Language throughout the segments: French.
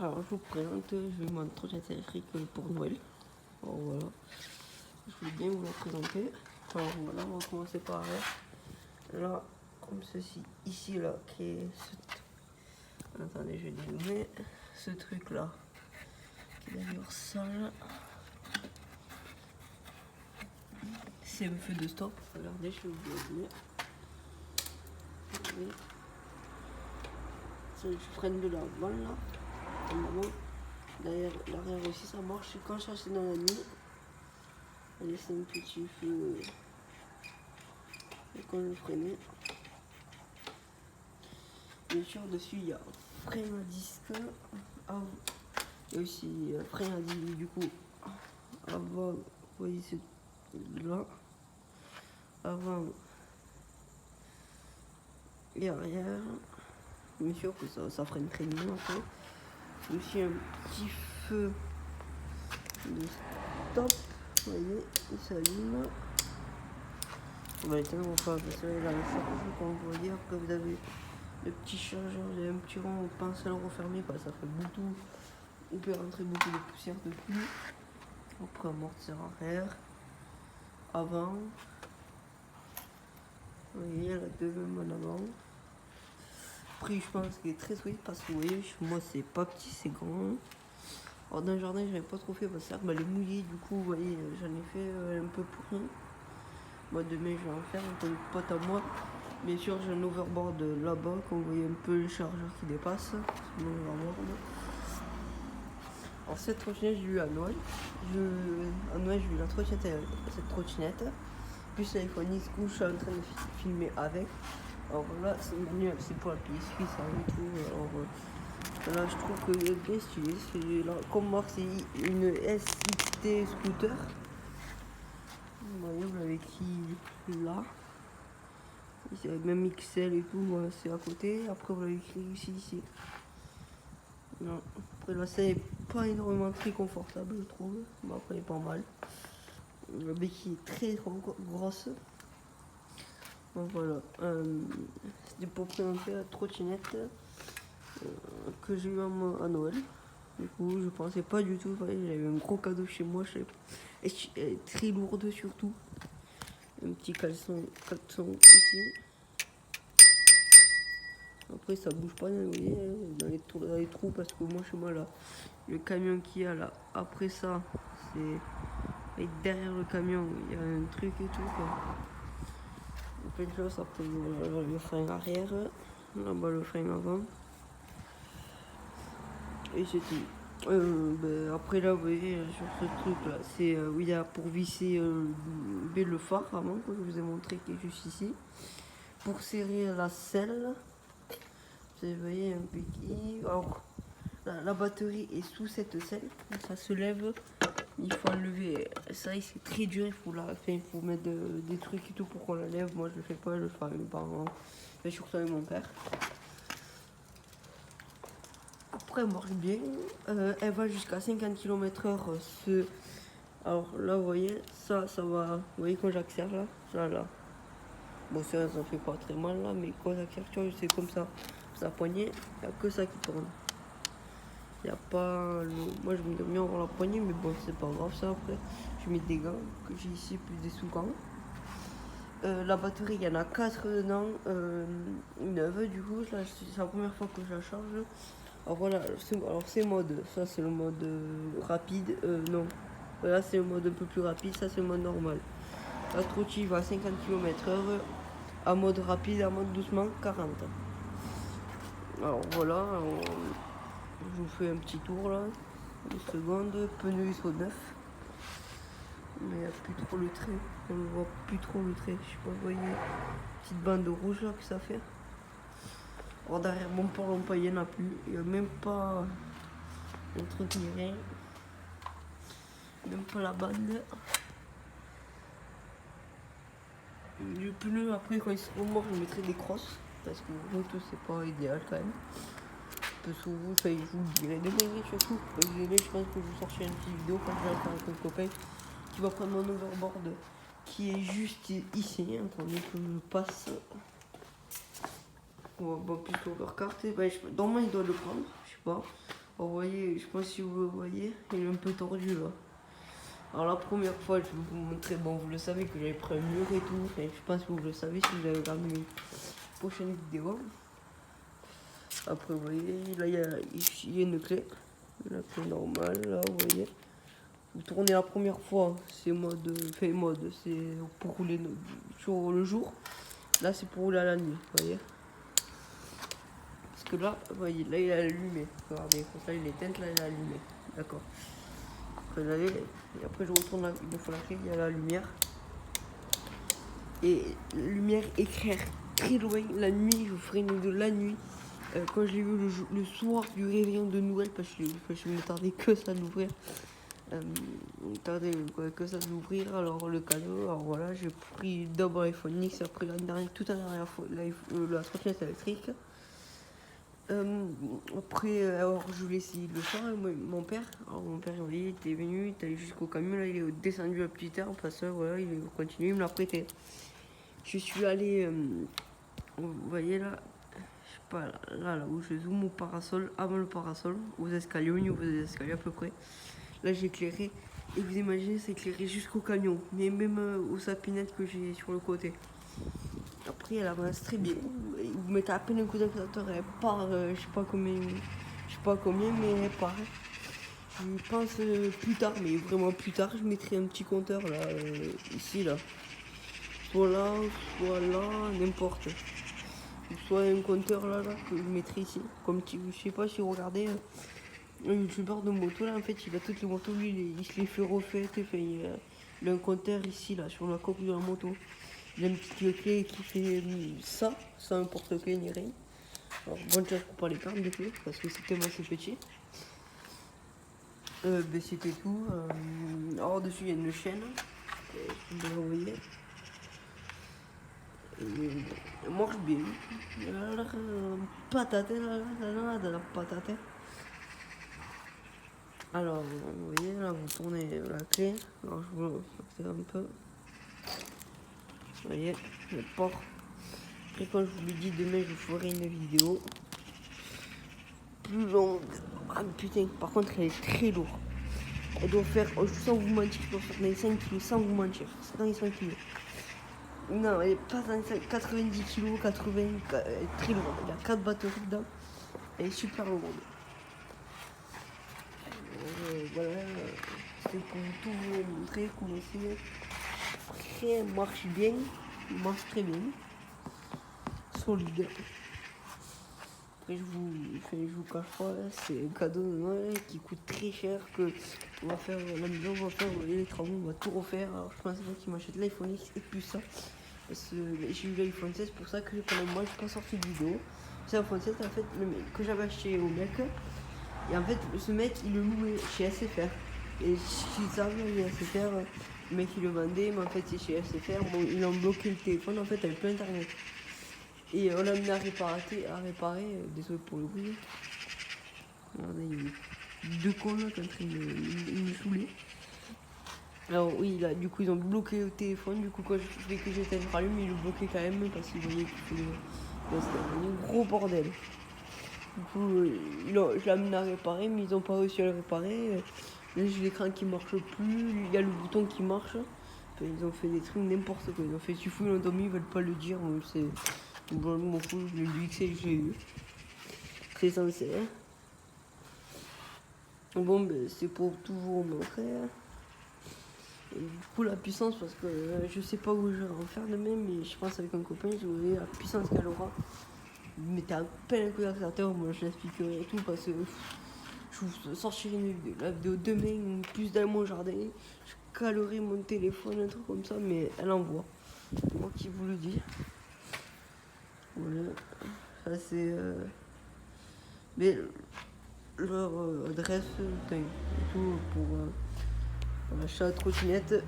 Alors je vous présente, je vais m'entretenir électrique pour Noël. Alors voilà, je voulais bien vous la présenter. Alors voilà, on va commencer par là, comme ceci, ici là, qui est ce... Attendez, je vais dézoomer. Ce truc là, qui est d'ailleurs sale. C'est le feu de stop, regardez, je vais vous dézoomer. Je freine de l'avant là, en avant. Derrière, l'arrière aussi ça marche. Quand je cherche dans la nuit, on laisse un petit feu et quand je freine. Bien sûr, dessus il y a frein à disque, et aussi frein à disque du coup avant, vous voyez c'est là, avant et arrière. Bien sûr que ça freine très bien après. Aussi un petit feu de stop, vous voyez, il s'allume. On va l'éteindre enfin parce que là il a la charge quand vous voyez. Après vous avez le petit chargeur, j'ai un petit rond au pinceau refermé, ça fait beaucoup, on peut rentrer beaucoup de poussière dessus. Après amortisseur arrière, avant, vous voyez la deux même en avant. Après je pense qu'il est très solide parce que vous voyez, moi c'est pas petit, c'est grand. Alors dans le jardin j'avais pas trop fait parce que elle est mouillée, du coup vous voyez j'en ai fait un peu pour rien. Moi demain je vais en faire un peu de pote à moi. Bien sûr j'ai un overboard là-bas, quand vous voyez un peu le chargeur qui dépasse, c'est mon overboard. Alors cette trottinette j'ai eu à Noël. À Noël j'ai eu la trottinette, cette trottinette. Plus l'iPhone X, je suis en train de filmer avec. Alors là c'est pour la PS ça et tout. Alors, là je trouve que le bien stylé. Comme moi c'est une SXT scooter. Vous voyez, vous l'avez écrit là. C'est même XL et tout, c'est à côté. Après vous l'avez écrit ici. Non. Après là c'est pas énormément très confortable je trouve. Mais après il est pas mal. La béquille est très grosse. Donc voilà. C'était pour présenter la trottinette que j'ai eu à Noël. Du coup je pensais pas du tout. J'avais un gros cadeau chez moi. Elle est très lourde surtout. Un petit caleçon ici. Après ça bouge pas, vous voyez, dans les trous parce que moi chez moi là, le camion qu'il y a là, après ça, c'est derrière le camion, il y a un truc et tout quoi. Plein de choses, après le frein arrière, là-bas le frein avant. Et c'est tout. Après là, vous voyez, sur ce truc là, c'est où il y a pour visser le phare avant que je vous ai montré qui est juste ici. Pour serrer la selle. Vous voyez un béquille. Alors la batterie est sous cette selle, ça se lève, il faut enlever ça, c'est très dur, il faut mettre des trucs et tout pour qu'on la lève. Moi je le fais pas, je le fais avec mes parents, mais surtout avec mon père. Après elle marche bien, elle va jusqu'à 50 km/h. Alors là vous voyez, ça va, vous voyez quand j'accélère là. Bon ça fait pas très mal là, mais quand j'accélère, c'est comme ça. Sa poignée, il n'y a que ça qui tourne. Il n'y a pas Moi je me donne bien avoir la poignée, mais bon c'est pas grave ça après. Je mets des gants que j'ai ici plus des sous-gants. La batterie il y en a 4 dedans, 9 du coup, là c'est la première fois que je la charge. Alors voilà, c'est mode, ça c'est le mode rapide, non. Voilà c'est le mode un peu plus rapide, ça c'est le mode normal. La trottie va à 50 km/h, à mode rapide, à mode doucement 40. Alors voilà, je vous fais un petit tour là, une seconde, pneus ils sont neufs, mais il n'y a plus trop le trait, on ne voit plus trop le trait, je sais pas, vous voyez, petite bande rouge là que ça fait. Alors derrière mon pare-lempage il n'y en a plus, il n'y a même pas un truc ni rien, même pas la bande. Le pneu après quand il se remorque je mettrai des crosses, parce que moto c'est pas idéal quand même. Je vous le dirai demain surtout. Je pense que je vous sortirai une petite vidéo quand je vais faire avec un copain qui va prendre mon overboard qui est juste ici. Attendez que je passe. On va plus overcart. Normalement il doit le prendre, je sais pas. Vous voyez, je sais pas si vous le voyez, il est un peu tordu là. Alors la première fois, je vais vous montrer, bon vous le savez que j'avais pris un mur et tout, enfin, je pense que vous le savez si vous avez regardé mes prochaines vidéos. Après vous voyez, là il y a une clé, la clé normale, là vous voyez. Vous tournez la première fois, c'est mode, c'est pour rouler sur le jour. Là c'est pour rouler à la nuit, vous voyez. Parce que là, vous voyez, là il est allumé. Regardez, comme ça il est éteint, là il est allumé. D'accord. Après, et après je retourne une fois la clé, il y a la lumière. Et la lumière éclaire très loin la nuit, je vous ferai une vidéo de la nuit. Quand je l'ai vu le soir du réveillon de Noël, parce que je me tardais que ça d'ouvrir. Que ça d'ouvrir, alors le cadeau, alors voilà, j'ai pris d'abord l'iPhone X, après la dernière, toute la dernière fois, la trottinette électrique. Après, alors je voulais essayer le soir, mon père, il était venu, il est allé jusqu'au camion, là il est descendu à petite heure, parce que voilà, il est continué, il me l'a prêté. Je suis allé, vous voyez là, je sais pas, là où je zoome au parasol, avant le parasol, aux escaliers, au niveau des escaliers à peu près. Là j'ai éclairé, et vous imaginez, c'est éclairé jusqu'au camion, mais même aux sapinettes que j'ai sur le côté. Après elle avance très bien, vous mettez à peine un coup d'acteur, elle part, je sais pas combien, mais elle part. Je pense plus tard, mais vraiment plus tard, je mettrai un petit compteur là, ici là. Soit là, n'importe. Soit un compteur là que je mettrai ici. Comme je sais pas si vous regardez un youtubeur de moto là, en fait il a toutes les motos, lui il se les fait refaire, enfin, il a un compteur ici là sur la coque de la moto. Il a une petite clé qui fait ça, sans un porte-clé ni rien. Alors bonne chance pour pas les perdre des clés, parce que c'est tellement assez petit. Ben, c'était tout. Alors dessus il y a une chaîne, vous voyez. Elle marche bien. Patate, la patate. Alors, vous voyez, là, vous tournez la clé. Alors, je vous accélère un peu. Vous voyez, le port. Après, quand je vous l'ai dit, demain, je ferai une vidéo plus longue. Ah, putain, par contre, elle est très lourde. Elle doit faire, sans vous mentir, elle doit faire dans les 5 kilos, sans vous mentir. C'est dans les 5 kilos. Non, elle est pas dans les 90 kilos, 80, elle est très lourde. Il y a 4 batteries dedans. Elle est super lourde. Voilà, c'est pour tout vous montrer comment c'est. Marche bien, marche très bien, solide. Après je vous cache pas, c'est un cadeau de Noël qui coûte très cher, que on va faire la maison, on va faire les travaux, on va tout refaire. Alors je pense pas qu'il m'achète l'iPhone X et plus ça. Parce que j'ai eu l'iPhone 16, pour ça que pendant un mois j'ai pas sorti de vidéo. C'est l'iPhone 16 en fait que j'avais acheté au mec. Et en fait, ce mec, il le louait chez SFR. Et s'ils savent, il SFR, le mec, il le vendait, mais en fait, c'est chez SFR. Bon, ils ont bloqué le téléphone, en fait, avec plein internet. Et on l'a amené à réparer, désolé pour le bruit. Regardez, il y a deux cons là qui sont en train de me saouler. Alors oui, là, du coup, ils ont bloqué le téléphone. Du coup, quand je fais que j'étais le rallume, ils le bloquaient quand même parce qu'ils voyaient qu'il faisait un gros bordel. Du coup, je l'ai amené à réparer, mais ils n'ont pas réussi à le réparer. Là, j'ai l'écran qui marche plus, il y a le bouton qui marche. Enfin, ils ont fait des trucs n'importe quoi. Ils ont fait fou, ils l'ont dormi, ils veulent pas le dire. C'est bon, je m'en fous, je l'ai dit que j'ai eu. C'est sincère. Bon, ben, c'est pour toujours montrer. Et du coup, la puissance, parce que je sais pas où je vais en faire demain, mais je pense avec un copain, je vais voir la puissance qu'elle aura. Mettez à peine un coup d'accélérateur, moi je l'expliquerai et tout, parce que je vous sortirai la vidéo demain, plus dans mon jardin. Je calerai mon téléphone, un truc comme ça, mais elle envoie. C'est moi qui vous le dis. Voilà. Ça c'est. Mais leur adresse, et tout pour l'achat de trottinette,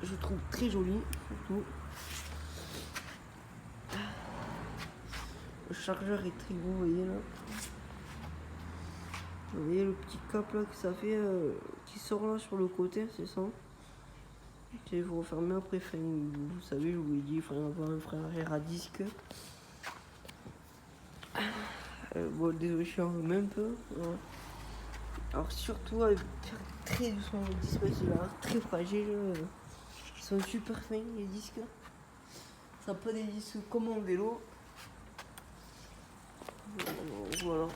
je trouve très joli, surtout. Le chargeur est très beau, vous voyez là. Vous voyez le petit cap là que ça fait, qui sort là sur le côté, c'est ça. Il faut refermer après, enfin, vous savez, je vous l'ai dit, il faudrait avoir un frein arrière à disque. Bon, désolé, je suis enrhumé un peu. Voilà. Alors surtout faire très doucement les disques, c'est très fragile. Ils sont super fins les disques. Ça pas des disques comme en vélo. Voilà.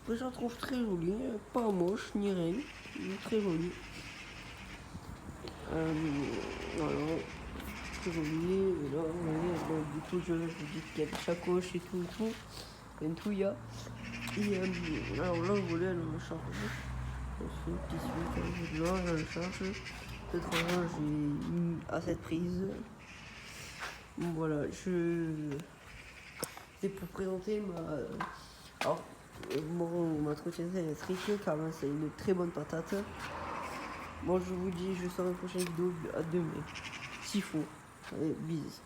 Après, je la trouve très jolie, pas moche ni rien, mais très jolie. Voilà, très jolie. Et là, vous voyez, du coup, je vous dis qu'il y a des sacoches et tout, il y a tout, il y a. Et alors là, vous voyez, elle me charge. C'est une petite suite, là, elle me charge. Peut-être là, j'ai mis à cette prise. Bon, voilà, c'est pour présenter ma. Alors, mon entretien électrique, car c'est une très bonne patate. Bon, je vous dis, je sors une prochaine vidéo à demain. S'il faut. Allez, bisous.